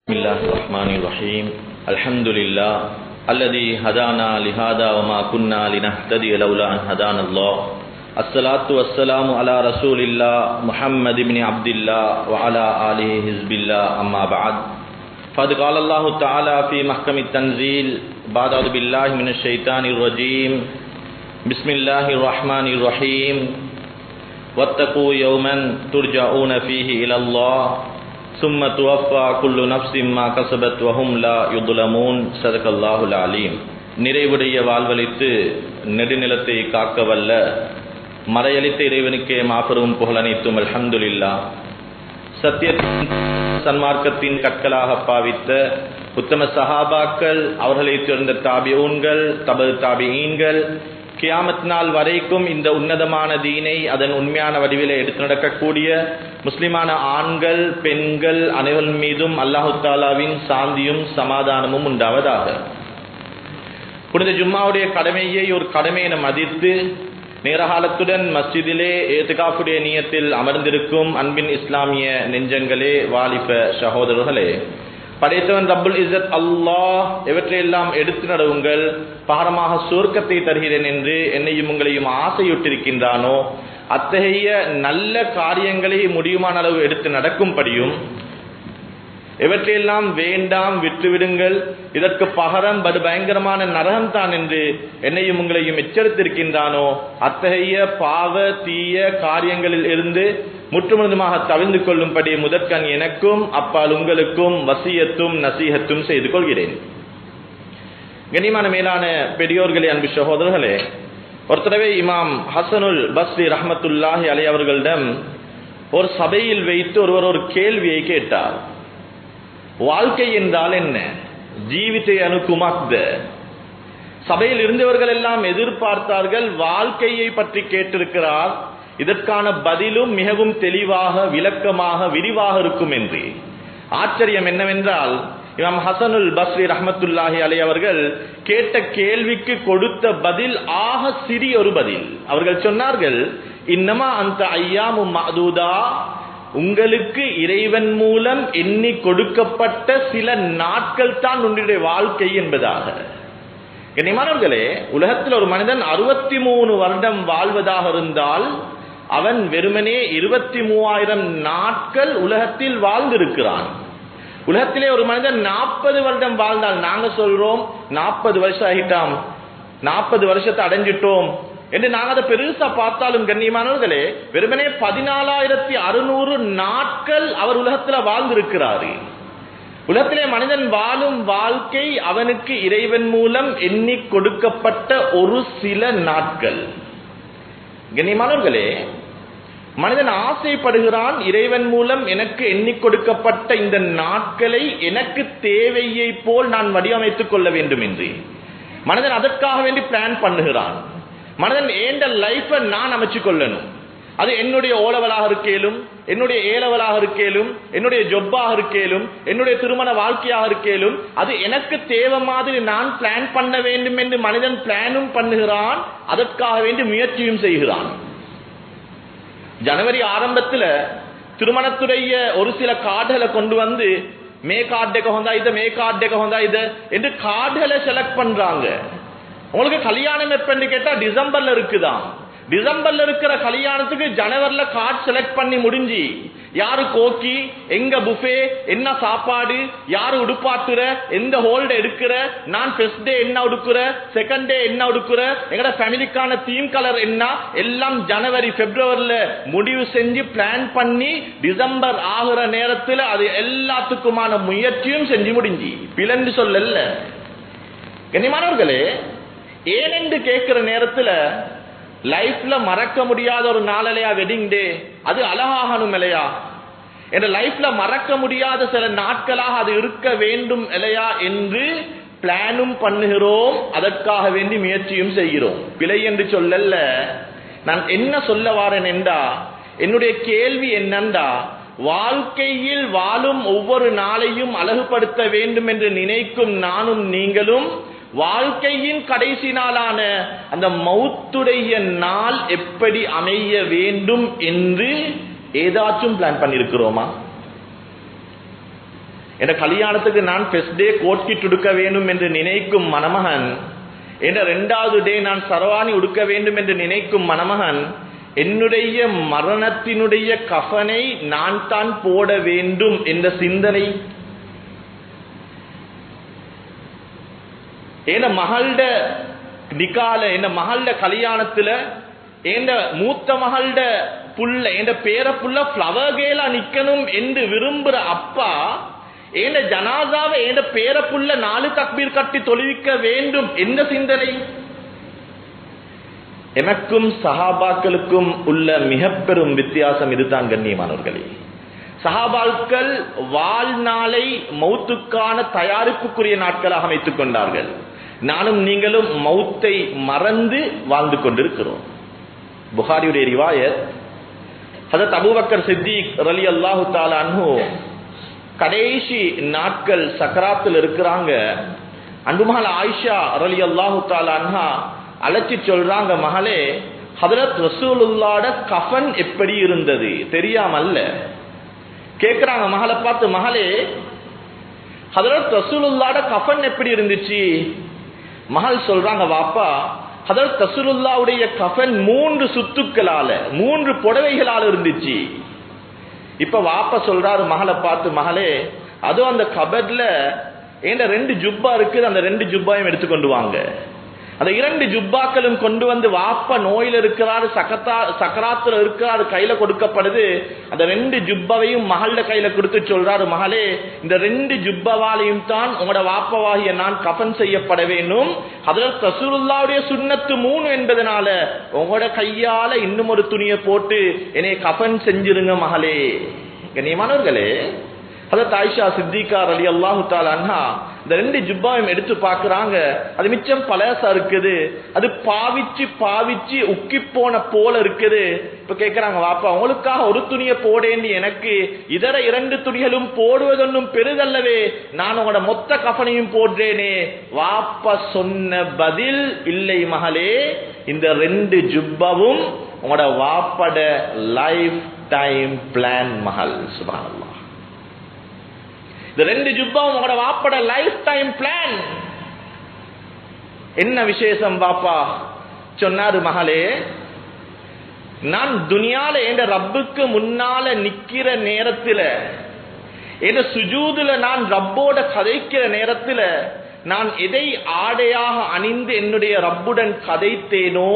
بسم الله الرحمن الرحيم الحمد لله الذي هدانا لهذا وما كنا لنهتدي لولا أن هدانا الله الصلاة والسلام على رسول الله محمد بن عبد الله وعلى آله حزب الله أما بعد فقد قال الله تعالى في محكم التنزيل بعد أعوذ بالله من الشيطان الرجيم بسم الله الرحمن الرحيم واتقوا يوما ترجعون فيه إلى الله ثم توفى كل نفس ما كسبت وهم لا يظلمون صدق الله العليم. நிறைவுடைய வாழ்வளித்து நெடுநிலத்தை காக்க வல்ல மறையளித்த இறைவனுக்கே மாபெரும் புகழ் அனைத்தும் அல்ஹம்துலில்லாஹ். சத்தியத்தின் சன்மார்க்கத்தின் கற்களாக பாவித்த உத்தம சஹாபாக்கள், அவர்களை சேர்ந்த தாபிஊன்கள், தபு தாபிஈன்கள், கியாமத் நாள் வரைக்கும் இந்த உன்னதமான தீனை அதன் உண்மையான வடிவிலே எடுத்து நடக்கக்கூடிய முஸ்லிமான ஆண்கள் பெண்கள் அனைவரின் மீதும் அல்லாஹு தாலாவின் சாந்தியும் சமாதானமும் உண்டாவதாக. புனித ஜும்மாவுடைய கடமையை ஒரு கடமை என மதித்து நேரகாலத்துடன் மஸ்ஜிதிலே ஏத்துகாஃபுடைய நியத்தில் அமர்ந்திருக்கும் அன்பின் இஸ்லாமிய நெஞ்சங்களே, வாலிப சகோதரர்களே, படைத்தவன் ரப்புல் இஸ்ஸத் அல்லாஹ் எவற்றையெல்லாம் எடுத்து நடவுங்கள், பாரமாக சுவர்க்கத்தை தருகிறேன் என்று என்னையும் உங்களையும் ஆசையுட்டிருக்கின்றானோ அத்தகைய நல்ல காரியங்களை முடியுமான அளவு எடுத்து நடக்கும்படியும், எவற்றையெல்லாம் வேண்டாம் விட்டுவிடுங்கள், இதற்கு பகரம் பயங்கரமான நரகம்தான் என்று என்னையும் உங்களையும் எச்சரித்திருக்கின்றானோ அத்தகைய பாவ தீய காரியங்களில் இருந்து முற்றுமுழுதுமாக தவிர்ந்து கொள்ளும்படி முதற்கண் எனக்கும் அப்பால் உங்களுக்கும் வசியத்தும் நசீகத்தும் செய்து கொள்கிறேன். கண்ணியமான மேலான பெரியோர்களே, அன்பு சகோதரர்களே, ஒரு தடவை இமாம் ஹசனுல் பஸ்ரி ரஹ்மத்துல்லாஹி அலைஹி அவர்களிடம் ஒரு சபையில் வைத்து ஒருவர் ஒரு கேள்வியை கேட்டார். வாழ்க்கை என்றால் என்ன? ஜீவித்தை அனுகுமாக்த. சபையில் இருந்தவர்கள் எல்லாம் எதிர்பார்த்தார்கள், வாழ்க்கையை பற்றி கேட்டிருக்கிறார், இதற்கான பதிலும் மிகவும் தெளிவாக விளக்கமாக விரிவாக இருக்கும் என்று. ஆச்சரியம் என்னவென்றால், இமாம் ஹசனுல் பஸ்ரி ரஹ்மத்துல்லாஹி அலைஹி அவர்கள் கேட்ட கேள்விக்கு கொடுத்த பதில் ஆக சிறிய ஒரு பதில். அவர்கள் சொன்னார்கள், இன்னமா அந்த ஐயாமு மஅதூதா, உங்களுக்கு இறைவன் மூலம் எண்ணி கொடுக்கப்பட்ட சில நாட்கள் தான் உன்னுடைய வாழ்க்கை என்பதாக. கண்ணியமானவர்களே, உலகத்தில் ஒரு மனிதன் 63 வருடம் வாழ்வதாக இருந்தால் அவன் வெறுமனே 23,000 நாட்கள் உலகத்தில் வாழ்ந்திருக்கிறான். உலகத்திலே ஒரு மனிதன் 40 வருடம் வாழ்ந்தால், நாங்க சொல்றோம் 40 வருஷம் ஆகிட்டாம், 40 வருஷத்தை அடைஞ்சிட்டோம் என்று நாங்கள் அதை பெருசா பார்த்தாலும் கண்ணியமானவர்களே, வெறுமனே 14,600 நாட்கள் அவர் உலகத்தில் வாழ்ந்திருக்கிறாரு. உலகத்திலே மனிதன் வாழும் வாழ்க்கை அவனுக்கு இறைவன் மூலம் எண்ணி கொடுக்கப்பட்ட ஒரு சில நாட்கள். கண்ணியமானவர்களே, மனிதன் ஆசைப்படுகிறான், இறைவன் மூலம் எனக்கு எண்ணி கொடுக்கப்பட்ட இந்த நாட்களை எனக்கு தேவையை போல் நான் வடிவமைத்துக் கொள்ள வேண்டும் என்று மனிதன் அதற்காக வேண்டி பிளான் பண்ணுகிறான். மனிதன் ஏண்ட லைஃபை நான் அமைச்சு கொள்ளணும். அது என்னுடைய ஓலவலாக இருக்கேலும், என்னுடைய ஏலவலாக இருக்கேலும், என்னுடைய ஜொப்பாக இருக்கேலும், என்னுடைய திருமண வாழ்க்கையாக இருக்கேலும், அது எனக்கு தேவை மாதிரி நான் பிளான் பண்ண வேண்டும் என்று மனிதன் பிளானும் பண்ணுகிறான், அதற்காக வேண்டி முயற்சியும் செய்கிறான். ஜனவரி ஆரம்பத்தில் திருமணத்துடைய ஒரு சில கார்டுகளை கொண்டு வந்து மே கார்டு ஹொந்தா இது, மே கார்டு ஹொந்தா இது என்று கார்டுகளை செலக்ட் பண்றாங்க. உங்களுக்கு கல்யாணம் எப்பன்னு கேட்டா டிசம்பர்ல இருக்குதான். டிசம்பர்ல இருக்கிற கல்யாணத்துக்கு ஜனவரில கார்டு செலக்ட் பண்ணி முடிஞ்சு, யாரு கோக்கி, எங்க புஃபே, என்ன சாப்பாடு, யாரு உடுப்பாட்டுற, எந்த ஹோல்ட எடுக்கிற, நான் ஃபர்ஸ்ட் டே என்ன உடுக்குற, செகண்ட் டே என்ன உடுக்குற, எங்கட ஃபேமிலிக்கான தீம் கலர் என்ன, எல்லாம் ஜனவரி பிப்ரவரியில முடிவு செஞ்சு பிளான் பண்ணி டிசம்பர் ஆகிற நேரத்தில் அது எல்லாத்துக்குமான முயற்சியும் செஞ்சு முடிஞ்சு பிளந்து சொல்லல. கண்ணியமானவர்களே, ஏனென்று கேட்கிற நேரத்தில் லைஃப்ல மறக்க முடியாத ஒரு நாளையா வெட்டிங் டே, அது அழகாகணும் இல்லையா, என்ற லைஃப்ல மறக்க முடியாத சில நாட்களாக அது இருக்க வேண்டும் இல்லையா என்று பிளானும் பண்ணுகிறோம், அதற்காக வேண்டி முயற்சியும் செய்கிறோம். பிழை என்று சொல்லல. நான் என்ன சொல்ல வாரேன் என்றா, என்னுடைய கேள்வி என்னண்டா, வாழ்க்கையில் வாழும் ஒவ்வொரு நாளையும் அழகுபடுத்த வேண்டும் என்று நினைக்கும் நானும் நீங்களும் வாழ்க்கையின் கடைசி நாளான அந்த மௌத்துடைய நாள் எப்படி அமைய வேண்டும் என்று ஏதாச்சும் பிளான் பண்ணிருக்கிறோமா? என்ற கல்யாணத்துக்கு நான் ஃபர்ஸ்ட் டே கோட் கிட் உடுக்க வேண்டும் என்று நினைக்கும் மணமகன், என்ற 2வது டே நான் சரவாணி உடுக்க வேண்டும் என்று நினைக்கும் மணமகன், என்னுடைய மரணத்தினுடைய கஃனை நான் தான் போட வேண்டும் என்ற சிந்தனை. என் மகளோட நிக்கால, என் மகளோட கல்யாணத்துல என் மூத்த மகளோட புள்ள, என் பேர புள்ள ஃப்ளவர் கேலா நிக்கணும் என்று விரும்புற அப்பா, என் ஜனாசாவை என் பேர புள்ள 4 தக்பீர் கட்டி தொழுவிக்க வேண்டும் என்ற சிந்தனை. எனக்கும் சஹாபாக்களுக்கும் உள்ள மிக பெரும் வித்தியாசம் இதுதான் கண்ணியமானவர்களே. சஹாபாக்கள் வாழ்நாளை மௌத்துக்கான தயாரிப்புக்குரிய நாட்களாக அமைத்துக் கொண்டார்கள். நானும் நீங்களும் மௌத்தை மறந்து வாழ்ந்து கொண்டிருக்கிறோம். புகாரியுடைய ரிவாயத், ஹஜரத் அபூபக்கர் சித்திக் ரலியல்லாஹு தஆலா அன்ஹு கடைசி நாட்கள் சக்கராத்தில் இருக்கிறாங்க. அன்புமகள் ஆயிஷா ரலியல்லாஹு தஆலா அன்ஹா அழைச்சி சொல்றாங்க, மகளே, ஹஜரத் ரசூலுல்லாஹ்ட கஃன் எப்படி இருந்தது தெரியாமல்ல. கேக்குறாங்க மகளை பார்த்து, மகளே, ஹஜரத் ரசூலுல்லாஹ்ட கஃன் எப்படி இருந்துச்சு? மகள் சொல்றாங்க, வாப்பா, ஹஜரத் ரசூலுல்லாஹ்வுடைய கஃன் 3 சுத்துக்களால 3 புடவைகளால இருந்துச்சு. இப்ப வாப்பா சொல்றாரு மகளை பார்த்து, மகளே, அதுவும் அந்த கபர்ல என்ற 2 ஜுப்பா இருக்குது, அந்த 2 ஜுப்பாயும் எடுத்துக்கொண்டு வாங்க. அந்த 2 ஜுப்பாக்களும் கொண்டு வந்து வாப்பா நோயில இருக்கிறாரு, சக்கராத்துல இருக்கிறாரு, கையில கொடுக்கப்படுது. அந்த 2 ஜுப்பாவையும் மகள கையில கொடுத்து சொல்றாரு, மகளே, இந்த 2 ஜுப்பாவாலையும் தான் உங்களோட வாப்பாவாகிய நான் கஃன் செய்யப்பட வேண்டும். ஹஜரத் ரசூலுல்லாஹ்வுடைய சுன்னத்து 3 என்பதனால உங்களோட கையால இன்னும் ஒரு துணியை போட்டு என்னை கஃன் செஞ்சிருங்க மகளே. கண்ணியமானவர்களே, ஹஜரத் ஆயிஷா சித்திகா ரலியல்லாஹு தஆலா அன்ஹா இந்த 2 ஜுப்பாவையும் எடுத்து பார்க்கறாங்க. அது மிச்சம் பழசா இருக்குது, அது பாவிச்சு பாவிச்சு உக்கி போன போல இருக்குது. இப்ப கேட்கறாங்க, வாப்பா, உங்களுக்காக ஒரு துணியை போடேன்னு எனக்கு இதர 2 துணிகளும் போடுவதொன்னும் பெரிதல்லவே, நான் உங்களோட மொத்த கஃனையும் போடுறேனே. வாப்பா சொன்ன பதில், இல்லை மகளே, இந்த 2 ஜுப்பாவும் உங்களோட வாப்பட லைஃப் டைம் பிளான் மகள். சுப்ஹானல்லாஹ், இந்த 2 ஜுப்பாவும் உங்களோட வாப்பட லைஃப் டைம் பிளான். என்ன விசேஷம் பாப்பா? சொன்னாரு, மகளே, நான் துனியால என்ற ரப்புக்கு முன்னால நிக்கிற நேரத்துல, என்ற சுஜூதுல நான் ரப்போட கதைக்கிற நேரத்துல, நான் எதை ஆடையாக அணிந்து என்னுடைய ரப்புடன் கதைத்தேனோ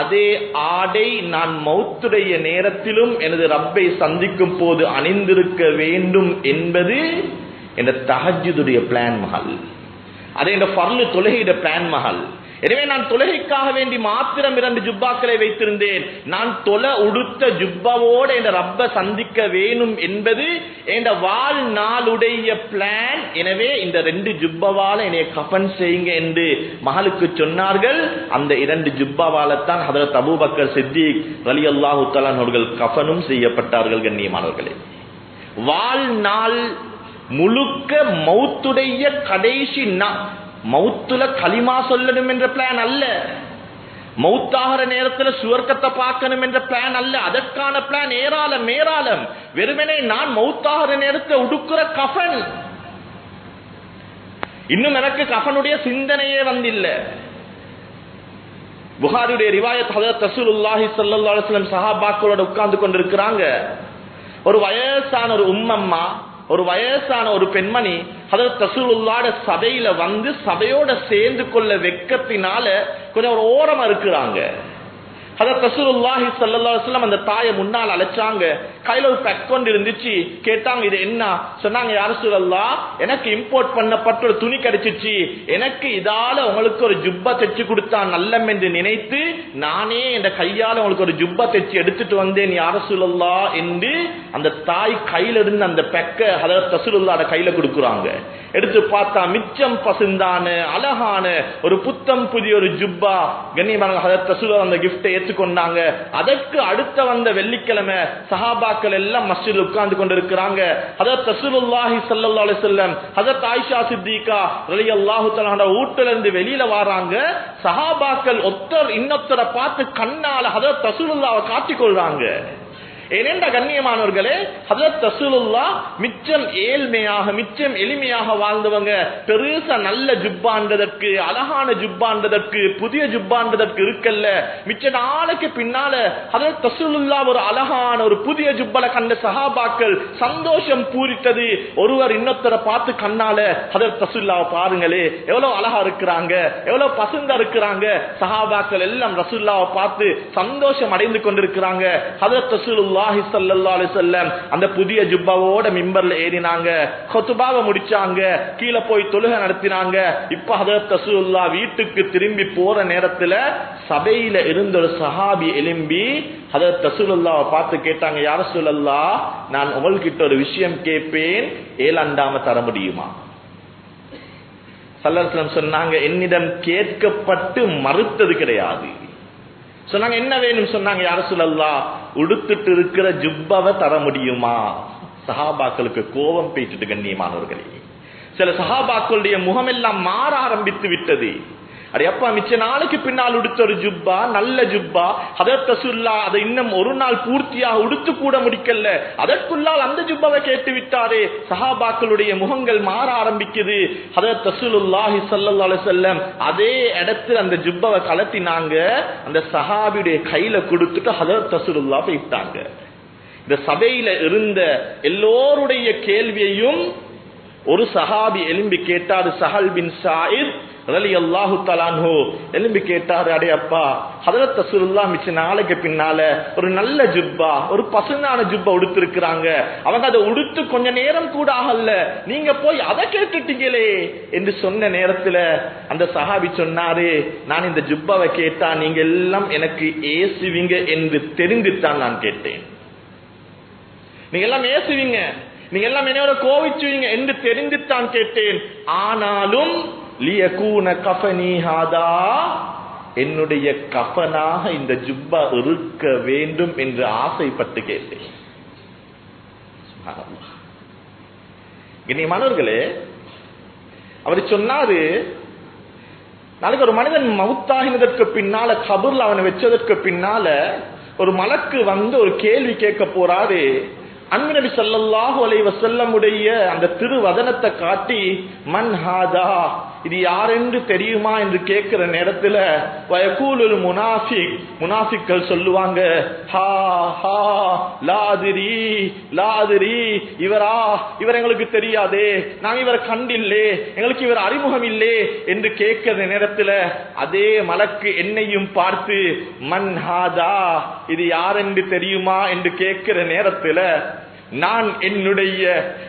அதே ஆடை நான் மௌத்துடைய நேரத்திலும் எனது ரப்பை சந்திக்கும் போது அணிந்திருக்க வேண்டும் என்பது என்ற தஹஜ்ஜுடைய பிளான் மகள். அது என்ற ஃபர்லு தொழுகையுடைய பிளான் மகள். எனவே நான் தொழுகைக்காக வேண்டி மாத்திரம் 2 ஜுப்பாக்களை வைத்திருந்தேன். நான் தொழ உடுத்த ஜுப்பாவோட என்ற ரப்ப சந்திக்க வேணும் என்பது என்ற வாழ்நாளுடைய பிளான். எனவே இந்த 2 ஜுப்பாவால என்னை கஃன் செய்யுங்க என்று மகளுக்கு சொன்னார்கள். அந்த 2 ஜுப்பாவால தான் ஹஜரத் அபூபக்கர் சித்திக் ரலியல்லாஹு தஆலா அவர்கள் கஃனும் செய்யப்பட்டார்கள். கண்ணியமானவர்களே, வாழ்நாள் முழுக்க மௌத்துடைய கடைசி மௌத்துல களிமா சொல்லணும் என்ற பிளான் அல்ல, மௌத்தாகிற நேரத்தில் சுவர்க்கத்தை பார்க்கணும் என்ற பிளான் அல்ல. அதற்கான பிளான் ஏராளம் ஏராளம். வெறுமனே நான் மௌத்தாகிற நேரத்தில் உடுக்கிற கஃன், இன்னும் எனக்கு கஃனுடைய சிந்தனையே வந்தில்ல. புகாரியுடைய ரிவாயத், ஹஜரத் ரசூலுல்லாஹி ஸல்லல்லாஹு அலைஹி வஸல்லம் சஹாபாக்களோட உட்கார்ந்து கொண்டிருக்கிறாங்க. ஒரு வயசான ஒரு உம்மம்மா, ஒரு வயசான ஒரு பெண்மணி ஹஜரத் ரசூலுல்லாஹ்வுடைய சபையில வந்து சபையோட சேர்ந்து கொள்ள வெட்கத்தினால கொஞ்சம் ஒரு ஓரமா இருக்கிறாங்க. ஹஜரத் ரசூலுல்லாஹி ஸல்லல்லாஹு அலைஹி வஸல்லம் அந்த தாயை முன்னால் அழைச்சாங்க. கையில ஒரு பேக் கொண்டு இருந்துச்சு. கேட்டாங்க, இது என்ன? சொன்னாங்க, யா ரசூலல்லாஹ், எனக்கு இம்போர்ட் பண்ணப்பட்ட ஒரு துணி கிடைச்சிச்சு, எனக்கு இதால உங்களுக்கு ஒரு ஜுப்பா தைச்சு கொடுத்தா நல்லம் என்று நினைத்து நானே என்ற கையால உங்களுக்கு ஒரு ஜுப்பா தைச்சு எடுத்துட்டு வந்தேன் யா ரசூலல்லாஹ் என்று அந்த தாய் கையில இருந்து அந்த பெக்க ஹஜரத் ரசூலுல்லாஹ்வோட கையில கொடுக்குறாங்க. எடுத்து பார்த்தா மிச்சம் பசுந்தான அழகான ஒரு புத்தம் புதிய ஒரு ஜுப்பா. கண்ணியமான ஹஜரத் ரசூலுல்லாஹ் அந்த கிஃப்டை ஏற்றுக்கொண்டாங்க. அதற்கு அடுத்த வந்த வெள்ளிக்கிழமை சஹாபாக்கள் எல்லாம் மஸ்ஜிதில் உட்கார்ந்து கொண்டிருக்கிறாங்க. ஹஜரத் ரசூலுல்லாஹி ஸல்லல்லாஹு அலைஹி வஸல்லம் ஹஜரத் ஆயிஷா சித்திகா ரலியல்லாஹு தஆலா வீட்டில இருந்து வெளியில வராங்க. சஹாபாக்கள் ஒருத்தர் இன்னொருத்தரை பார்த்து கண்ணால ஹஜரத் ரசூலுல்லாஹ்வை காட்டிக் கொள்றாங்க. ஏனென்ற கண்ணியமானவர்களே, ஹஜ்ரத் ரசூலுல்லாஹ் மிச்சம் ஏழ்மையாக மிச்சம் எளிமையாக வாழ்ந்தவங்க. பெருசா நல்ல ஜுப்பான்றதற்கு, அழகான ஜுப்பான்றதற்கு, புதிய ஜுப்பான்றதற்கு இருக்கல்ல. மிச்ச நாளைக்கு பின்னால ஹஜ்ரத் ரசூலுல்லாஹ் ஒரு அழகான ஒரு புதிய ஜுப்பல கண்ட சஹாபாக்கள் சந்தோஷம் பூரித்தது. ஒருவர் இன்னொருத்தரை பார்த்து கண்ணால ஹஜ்ரத் ரசூலுல்லாஹ் பாருங்களே எவ்வளவு அழகா இருக்கிறாங்க, எவ்வளவு பசுந்தா இருக்கிறாங்க. சஹாபாக்கள் எல்லாம் ரசூலுல்லாஹ் பார்த்து சந்தோஷம் அடைந்து கொண்டிருக்கிறாங்க. ஹஜ்ரத் ரசூலுல்லாஹி ஸல்லல்லாஹு அலைஹி வஸல்லம் அந்த புதிய ஜுப்பாவோட மிம்பர்ல ஏறினாங்க, குத்பாவை முடிச்சாங்க, கீழே போய் தொழுகை நடத்தினாங்க. இப்ப ஹஜ்ரத் ரசூலுல்லாஹ் வீட்டுக்கு திரும்பி போற நேரத்துல சபையில இருந்த ஒரு சஹாபி எழும்பி ஹஜ்ரத் ரசூலுல்லாஹ் பார்த்து கேட்டாங்க, யா ரசூலல்லாஹ், நான் உங்ககிட்ட ஒரு விஷயம் கேட்பேன், ஏலண்டாம தர முடியுமா? ஸல்லல்லாஹு அலைஹி வஸல்லம் சொன்னாங்க, என்னிடம் கேட்கப்பட்டு மறுத்தது கிடையாது. சொன்னாங்க, என்ன வேணும்? சொன்னாங்க, யா ரசூலல்லாஹ், உடுத்துட்டு இருக்கிற ஜுப்பாவை தர முடியுமா? சஹாபாக்களுக்கு கோபம் பேசிட்டு கண்ணியமானவர்களே, சில சஹாபாக்களுடைய முகமெல்லாம் மாற ஆரம்பித்து விட்டது. அடே அப்பா, மிச்ச நாளைக்கு பின்னால் உடுத்த ஒரு ஜுப்பா, நல்ல ஜுப்பா, ஹஜ்ரத் ரசூலுல்லாஹ் அதை இன்னும் ஒரு நாள் பூர்த்தியாக உடுத்து கூட முடிக்கல, அதற்குள்ளால் அந்த ஜுப்பாவை கேட்டு விட்டாரே. சஹாபாக்களுடைய முகங்கள் மாற ஆரம்பிக்குது. ஹஜ்ரத் ரசூலுல்லாஹி ஸல்லல்லாஹு அலைஹி வஸல்லம் அதே இடத்துல அந்த ஜுப்பாவை கலட்டினாங்க, அந்த சஹாபியுடைய கையில கொடுத்துட்டு ஹஜ்ரத் ரசூலுல்லாஹ் போயிட்டாங்க. இந்த சபையில இருந்த எல்லோருடைய கேள்வியையும் ஒரு சஹாபி எழும்பி கேட்டாரு. சஹல் பின் ஸாயித் ரலியல்லாஹு தஆலா அன்ஹு எழும்பி கேட்டாரு, அடே அப்பா, ஹஜ்ரத் ரசூலுல்லாஹ் மிச்ச நாளைக்கு பின்னால ஒரு நல்ல ஜுப்பா, ஒரு பசுந்தான ஜுப்பா உடுத்திருக்கிறாங்க, அவங்க அதை உடுத்து கொஞ்ச நேரம் கூட ஆகல, நீங்க போய் அதை கேட்டுட்டீங்களே என்று சொன்ன நேரத்துல அந்த சஹாபி சொன்னாரு, நான் இந்த ஜுப்பாவை கேட்டா நீங்க எல்லாம் எனக்கு ஏசுவீங்க என்று தெரிந்துத்தான் நான் கேட்டேன். நீங்க எல்லாம் ஏசுவீங்க, நீங்க எல்லாம் என்னோட கோவிச்சுவீங்க என்று தெரிந்துத்தான் கேட்டேன். ஆனாலும் லியகூன கஃபனி ஹாதா, என்னுடைய கஃபனாக இந்த ஜுப்பா இருக்க வேண்டும் என்று ஆசைப்பட்டு கேட்டேன். கண்ணியமானவர்களே, அவர் சொன்னாரு, நாளைக்கு ஒரு மனிதன் மவுத்தாகினதற்கு பின்னால, கபர்ல அவனை வச்சதற்கு பின்னால ஒரு மலக்கு வந்து ஒரு கேள்வி கேட்க போறாரு. அன்பு நபி ஸல்லல்லாஹு அலைஹி வஸல்லம் உடைய அந்த திருவதனத்தை காட்டி, மன் ஹாதா, இது யார் என்று தெரியுமா என்று கேட்கிற நேரத்துல வயகூலுல் முனாஃபிக், முனாஃபிக்கள் சொல்லுவாங்க, ஹா ஹா லாதிரி லாதிரி, இவரா, இவர் எங்களுக்கு தெரியாதே, நாங்க இவரை கண்டில்லே, எங்களுக்கு இவர் அறிமுகம் இல்லே என்று கேட்கிற நேரத்துல அதே மலக்கு என்னையும் பார்த்து, மன் ஹாதா, இது யார் என்று தெரியுமா என்று கேட்கிற நேரத்துல நான் என்னுடைய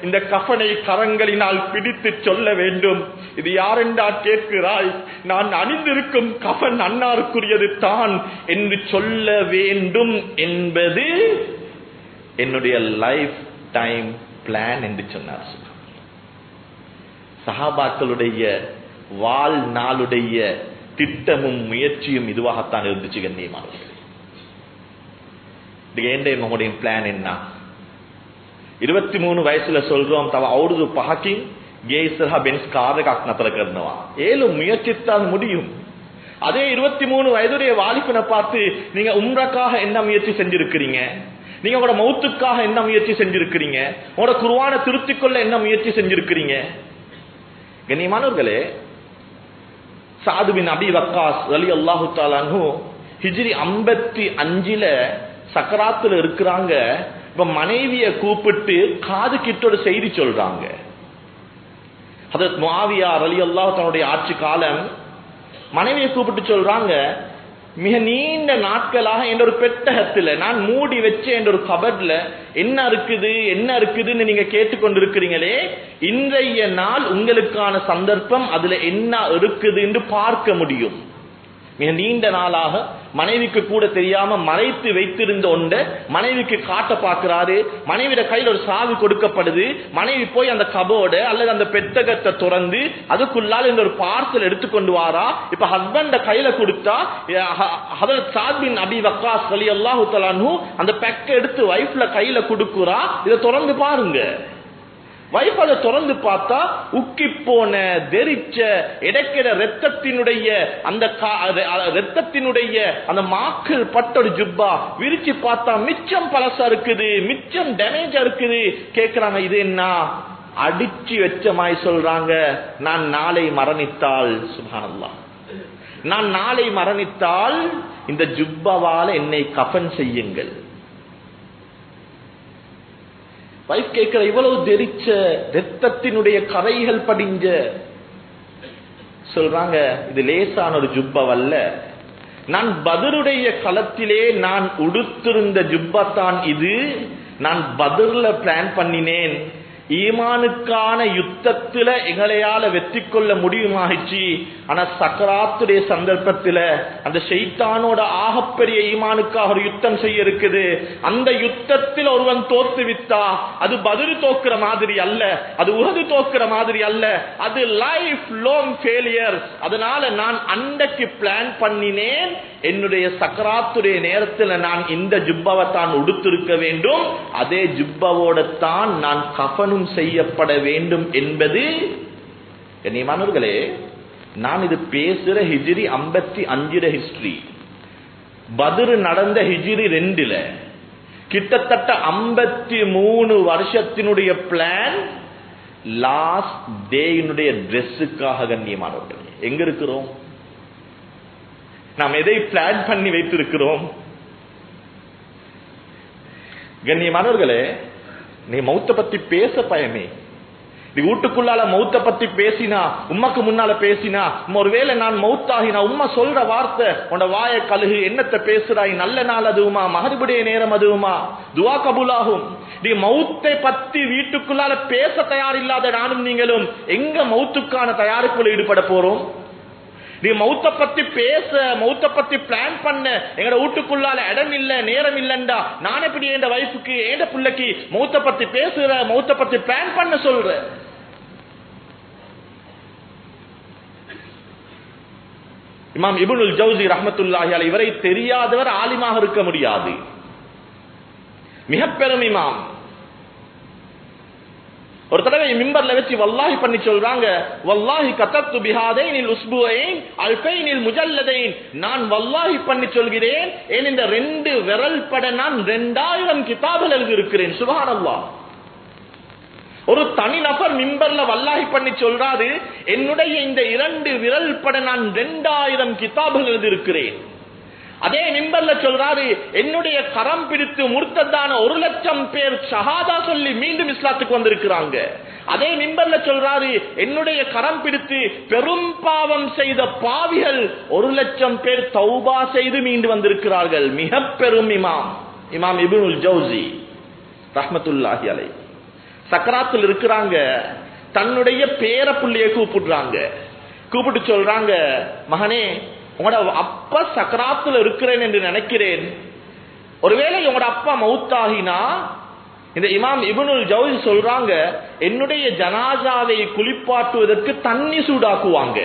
இந்த கஃபனை கரங்களினால் பிடித்து சொல்ல வேண்டும். இது யாரென்றா கேட்கிறாய்? நான் அணிந்திருக்கும் கஃபன் அன்னாருக்குரியது தான் என்று சொல்ல வேண்டும் என்பது என்னுடைய லைஃப் டைம் பிளான் என்று சொன்னார். சஹாபாக்களுடைய வாழ்நாளுடைய திட்டமும் முயற்சியும் இதுவாகத்தான் இருந்துச்சு. கண்ணியமானவர்களே, நம்முடைய பிளான் என்ன? 23 வயசுல சொல்றோம், தவ அவருது பஹக்கிங் கேஸ்ரஹா பென்ஸ் காரகாக் நத்தர கர்னவா, 7 முயற்சித்தால் முடியும். அதே 23 வயதுடைய வாலிபனை பார்த்து நீங்க உம்ரக்காக என்ன முயற்சி செஞ்சிருக்கிறீங்க, நீங்க உங்களோட மௌத்துக்காக என்ன முயற்சி செஞ்சிருக்கிறீங்க, உங்களோட குர்ஆனை திருத்திக் கொள்ள என்ன முயற்சி செஞ்சிருக்கிறீங்க? கண்ணியமானவர்களே, சாது பின் அபி வக்காஸ் ரலியல்லாஹு தஆலா அன்ஹு ஹிஜ்ரி 55ல சக்கராத்துல இருக்கிறாங்க. இப்ப மனைவிய கூப்பிட்டு காது கிட்ட ஒரு செய்தி சொல்றாங்க. ஹஜ்ரத் முஆவியா ரலியல்லாஹு தன்னுடைய ஆட்சி காலம், மனைவியை கூப்பிட்டு சொல்றாங்க, மிக நீண்ட நாட்களாக என்ற ஒரு பெட்டகத்துல நான் மூடி வச்ச என்ற ஒரு கபர்ல என்ன இருக்குது என்ன இருக்குதுன்னு நீங்க கேட்டுக்கொண்டிருக்கிறீங்களே, இன்றைய நாள் உங்களுக்கான சந்தர்ப்பம், அதுல என்ன இருக்குது என்று பார்க்க முடியும். மிக நீண்ட நாளாக மனைவிக்கு கூட தெரியாம மறைத்து வைத்திருந்த ஒன்றை மனைவிக்கு காட்ட பார்க்கிறாரு. மனைவியோட கையில் ஒரு சாவி கொடுக்கப்படுது. மனைவி போய் அந்த கபோர்டு அல்லது அந்த பெட்டகத்தை திறந்து அதுக்குள்ளால இந்த ஒரு பார்சல் எடுத்துக்கொண்டு வாரா. இப்ப ஹஸ்பண்ட கையில கொடுத்தா ஹஜ்ரத் சாத் பின் அபி வக்காஸ் ரலியல்லாஹு தஆலா அன்ஹு அந்த பேக்கை எடுத்து வைஃப்ல கையில கொடுக்குறா. இதை திறந்து பாருங்க. வைஃப் அதை திறந்து பார்த்தா உக்கி போன தெரிச்ச இடைக்கிற ரத்தத்தினுடைய அந்த மாக்கள் பட்ட ஒரு ஜுப்பா. விரிச்சு பார்த்தா மிச்சம் பழசா இருக்குது, மிச்சம் டேமேஜா இருக்குது. கேட்கிறாங்க இது என்ன? அடிச்சு வச்ச மாதிரி சொல்றாங்க, நான் நாளை மரணித்தால், சுப்ஹானல்லாஹ், நான் நாளை மரணித்தால் இந்த ஜுப்பாவால என்னை கஃன் செய்யுங்கள். வைஃப் கேட்கிற, இவ்வளவு தெரிச்ச ரத்தத்தினுடைய கரைகள் படிஞ்ச. சொல்றாங்க இது லேசான ஒரு ஜுப்பவல்ல, நான் பத்ருடைய களத்திலே நான் உடுத்திருந்த ஜுப்பத்தான் இது. நான் பத்ர்ல பிளான் பண்ணினேன், ஈமானுக்கான யுத்தத்துல எங்களையால வெற்றி கொள்ள முடியுமாகிச்சு. ஆனா சக்கராத்துடைய சந்தர்ப்பத்துல அந்த ஷைத்தானோட ஆகப்பெரிய ஈமானுக்காக ஒரு யுத்தம் செய்ய இருக்குது. அந்த யுத்தத்தில் ஒருவன் தோத்து விட்டா அது பத்ர் தோக்குற மாதிரி அல்ல, அது உஹது தோக்குற மாதிரி அல்ல, அது லைஃப் லாங் ஃபெயிலியர். அதனால நான் அன்றைக்கு பிளான் பண்ணினேன், என்னுடைய சக்கராத்துடைய நேரத்தில் நான் இந்த ஜுப்பாவை தான் உடுத்திருக்க வேண்டும், அதே ஜுப்பாவோட தான் நான் கஃனும் செய்யப்பட வேண்டும் என்பது. கண்ணியமானவர்களே, நான் இது பேசுற ஹிஜ்ரி 55 ஹிஸ்டரி, பத்ர் நடந்த ஹிஜ்ரி 2. கிட்டத்தட்ட 53 வருஷத்தினுடைய பிளான் லாஸ்ட் டேயினுடைய ட்ரெஸ்ஸுக்காக. கண்ணியமானவர்களே, எங்க இருக்கிறோம்? நாம் எதை பிளான் பண்ணி வைத்திருக்கிறோம்? கண்ணியமானவர்களே, நீ மௌத்த பத்தி பேச பயமே. நீ வீட்டுக்குள்ளால மௌத்த பத்தி பேசினா, உம்மக்கு முன்னால பேசினா, ஒருவேளை நான் மௌத்தாகினா உம்மா சொல்ற வார்த்தை, உன்ன வாய கழுகு, என்னத்தை பேசுறாய், நல்ல நாள் அதுவுமா, மகரிபுடைய நேரம் அதுவுமா, துவா கபூலாகும். நீ மௌத்தை பத்தி வீட்டுக்குள்ளால பேச தயார் இல்லாத நானும் நீங்களும் எங்க மௌத்துக்கான தயாரிப்புல ஈடுபட போறோம்? நீ மௌத்த பத்தி பேச, மௌத்த பத்தி பிளான் பண்ண எங்கட வீட்டுக்குள்ளால இடம் இல்ல, நேரம் இல்லண்டா, நான் எப்படி என் வைஃபுக்கு, என் பிள்ளைக்கு மௌத்த பத்தி பேசுற, மௌத்த பத்தி பிளான் பண்ண சொல்ற? இமாம் இப்னுல் ஜௌசி ரஹ்மத்துல்லாஹி அலைஹி, இவரை தெரியாதவர் ஆலிமாக இருக்க முடியாது. மிக பெரும் இமாம். ஒரு தடவை மிம்பர்ல வச்சு வல்லாஹி பண்ணி சொல்றாங்க, வல்லாஹி கதப்து பிஹாதைனில் உஸ்புவைன் அல்ஃபைனில் முஜல்லதைன், நான் வல்லாஹி பண்ணி சொல்கிறேன், ஏன் இந்த 2 விரல் பட நான் 2000 கிதாபுகள் எழுதி இருக்கிறேன். சுப்ஹானல்லாஹ். ஒரு தனி நபர் மிம்பர்ல வல்லாஹி பண்ணி சொல்றாரு, என்னுடைய இந்த 2 விரல் பட நான் 2000 கிதாபுகள் எழுதி இருக்கிறேன். அதே மிம்பர்ல சொல்றாரு, என்னுடைய கரம் பிடித்து முர்த்ததான 1,00,000 பேர் ஷஹாதா சொல்லி மீண்டும் இஸ்லாத்துக்கு வந்திருக்கிறாங்க. அதே மிம்பர்ல சொல்றாரு, என்னுடைய கரம் பிடித்து பெரும் பாவம் செய்த பாவிகள் 1,00,000 பேர் தௌபா செய்து மீண்டு வந்திருக்கிறார்கள். மிக பெரும் இமாம், இமாம் இப்னுல் ஜௌசி ரஹ்மத்துல்லாஹி அலைஹி. சக்கராத்தில் இருக்கிறாங்க, தன்னுடைய பேர புள்ளைய கூப்பிடுறாங்க. கூப்பிட்டு சொல்றாங்க, மகனே, உங்களோட அப்பா சக்கராத்துல இருக்கிறேன் என்று நினைக்கிறேன், ஒருவேளை உங்களோட அப்பா மௌத்தாகினா, இந்த இமாம் இப்னுல் ஜௌசி சொல்றாங்க, என்னுடைய ஜனாசாவை குளிப்பாட்டுவதற்கு தண்ணி சூடாக்குவாங்க.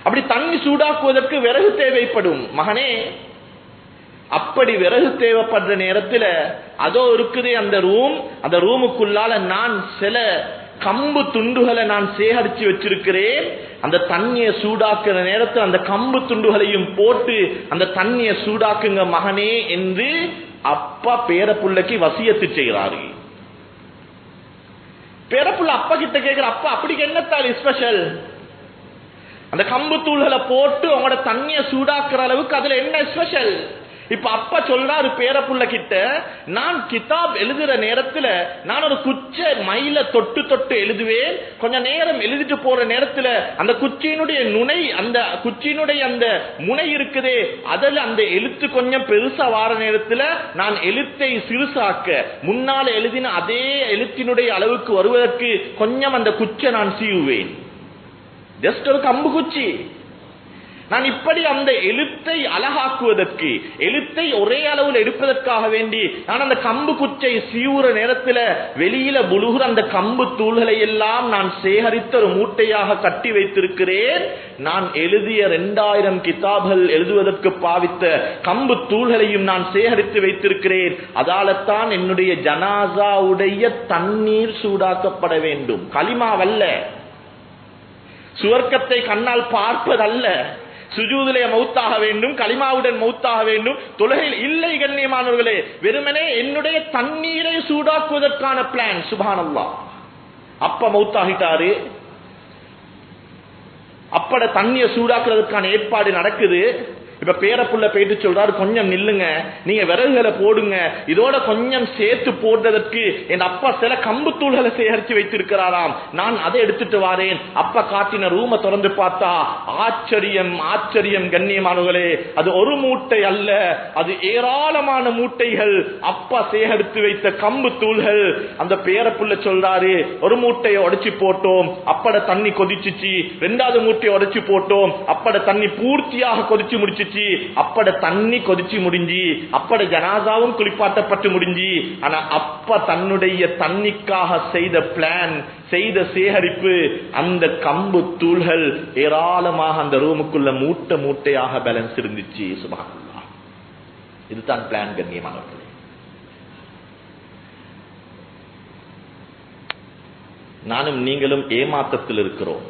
அப்படி தண்ணி சூடாக்குவதற்கு விறகு தேவைப்படும். மகனே, அப்படி விறகு தேவைப்படுற நேரத்தில் அதோ இருக்குது அந்த ரூம், அந்த ரூமுக்குள்ளால நான் சில கம்பு துண்டுகளை நான் சேகரிச்சு வச்சிருக்கிறேன். அந்த தண்ணியை சூடாக்குற நேரத்தில் அந்த கம்பு துண்டுகளையும் போட்டு அந்த தண்ணியை சூடாக்குங்க மகனே என்று அப்பா பேரப்புள்ளைக்கு வசியத்து செய்கிறாரு. பேரப்புள்ள அப்பா கிட்ட கேட்கிற, அப்பா அப்படி என்னத்தால் ஸ்பெஷல்? அந்த கம்பு தூள்களை போட்டு உங்களோட தண்ணியை சூடாக்குற அளவுக்கு அதுல என்ன ஸ்பெஷல்? இப்ப அப்பா சொல்றாரு பேரப்புள்ள கிட்ட, நான் கிதாப் எழுதுற நேரத்துல நான் ஒரு குச்ச மயில தொட்டு தொட்டு எழுதுவேன். கொஞ்ச நேரம் எழுதிட்டு போற நேரத்துல அந்த குச்சியினுடைய நுனை, அந்த குச்சியினுடைய அந்த முனை இருக்குதே, அதில் அந்த எழுத்து கொஞ்சம் பெருசா வார நேரத்துல நான் எழுத்தை சிறுசாக்க, முன்னால எழுதின அதே எழுத்தினுடைய அளவுக்கு வருவதற்கு கொஞ்சம் அந்த குச்சை நான் சீவுவேன். ஜஸ்ட் ஒரு கம்பு குச்சி. நான் இப்படி அந்த எழுத்தை அழகாக்குவதற்கு, எழுத்தை ஒரே அளவில் எடுப்பதற்காக வேண்டி நான் அந்த கம்பு குச்சை சீவுற நேரத்தில் வெளியில புழுகுற அந்த கம்பு தூள்களை எல்லாம் நான் சேகரித்த ஒரு மூட்டையாக கட்டி வைத்திருக்கிறேன். நான் எழுதிய 2000 கிதாபுகள் எழுதுவதற்கு பாவித்த கம்பு தூள்களையும் நான் சேகரித்து வைத்திருக்கிறேன். அதால்தான் என்னுடைய ஜனாசாவுடைய தண்ணீர் சூடாக்கப்பட வேண்டும். கலிமாவல்ல, சுவர்க்கத்தை கண்ணால் பார்ப்பதல்ல, சுஜூதிலே மௌத்தாக வேண்டும், கலிமாவுடன் மௌத்தாக வேண்டும், தொழுகையில் இல்லை. கண்ணியமானவர்களே, வெறுமனே என்னுடைய தண்ணீரை சூடாக்குவதற்கான பிளான். சுப்ஹானல்லாஹ். அப்ப மௌத்தாகிட்டாரு, அப்பட தண்ணியை சூடாக்குறதுக்கான ஏற்பாடு நடக்குது. இப்ப பேரப்புள்ள போயிட்டு சொல்றாரு, கொஞ்சம் நில்லுங்க, நீங்க விறகுகளை போடுங்க, இதோட கொஞ்சம் சேர்த்து போடுறதற்கு என் அப்பா சில கம்பு தூள்களை சேகரித்து வைத்திருக்கிறாராம், நான் அதை எடுத்துட்டு வாரேன். அப்பா காட்டின ரூமை திறந்து பார்த்தா ஆச்சரியம், ஆச்சரியம் கண்ணியமானவர்களே, அது ஒரு மூட்டை அல்ல, அது ஏராளமான மூட்டைகள், அப்பா சேகரித்து வைத்த கம்பு தூள்கள். அந்த பேரப்புள்ள சொல்றாரு, ஒரு மூட்டையை உடைச்சு போட்டோம், அப்பட தண்ணி கொதிச்சிச்சு. 2வது மூட்டையை உடைச்சு போட்டோம், அப்பட தண்ணி பூர்த்தியாக கொதிச்சு முடிச்சு. அப்பட தண்ணி கொதிச்சு முடிஞ்சு, அப்பட ஜனாசாவும் குளிப்பாட்டப்பட்டு முடிஞ்சு. ஆனா அப்ப தன்னுடைய தண்ணிக்காக செய்த பிளான், செய்த சேகரிப்பு, அந்த கம்பு தூள்கள் ஏராளமாக அந்த ரூமுக்குள்ள மூட்டை மூட்டையாக பேலன்ஸ் இருந்துச்சு. சுப்ஹானல்லாஹ். இதுதான் பிளான் கண்ணியமானவர்களே. நானும் நீங்களும் ஏமாற்றத்தில் இருக்கிறோம்.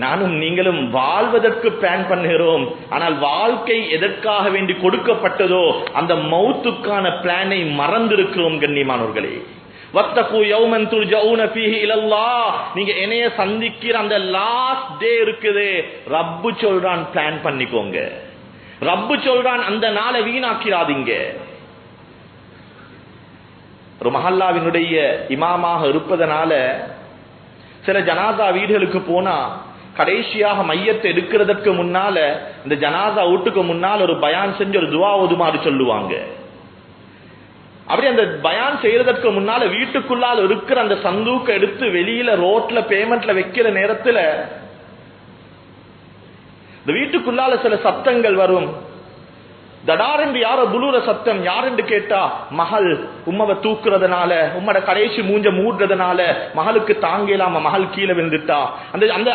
நானும் நீங்களும் வாழ்வதற்கு பிளான் பண்ணுகிறோம். ஆனால் வாழ்க்கை எதற்காக வேண்டி கொடுக்கப்பட்டதோ அந்த மௌத்துக்கான பிளானை மறந்திருக்கிறோம் கண்ணியமானவர்களே. வத்தகு யௌமன் துர்ஜஊன ஃபீஹி இலல்லாஹ். நீங்க என்னைய சந்திக்கிற அந்த லாஸ்ட் டே இருக்குது, ரப்பு சொல்றான் பிளான் பண்ணிக்கோங்க. ரப்பு சொல்றான் அந்த நாளை வீணாக்கிறாதீங்க. ஒரு மஹல்லாவினுடைய இமாமாக இருப்பதனால சில ஜனாதா வீடுகளுக்கு போனா கடைசியாக மையத்தை எடுக்கிறதுக்கு முன்னால இந்த ஜனாதா வீட்டுக்கு முன்னால் ஒரு பயான் செஞ்சு ஒரு துவா ஓதுமாறு சொல்லுவாங்க. அப்படி அந்த பயான் செய்யறதற்கு முன்னால வீட்டுக்குள்ளால் இருக்கிற அந்த சந்தூக்க எடுத்து வெளியில ரோட்ல பேமெண்ட்ல வைக்கிற நேரத்துல இந்த வீட்டுக்குள்ளால சில சத்தங்கள் வரும். தடாரென்று யாரோ புலூர சத்தம். யாரென்று கேட்டா மகள் உம்மவை தூக்குறதுனால, உம்மோட கடைசி மூஞ்ச மூடுறதுனால மகளுக்கு தாங்கலாம மகள் கீழே விழுந்துட்டா.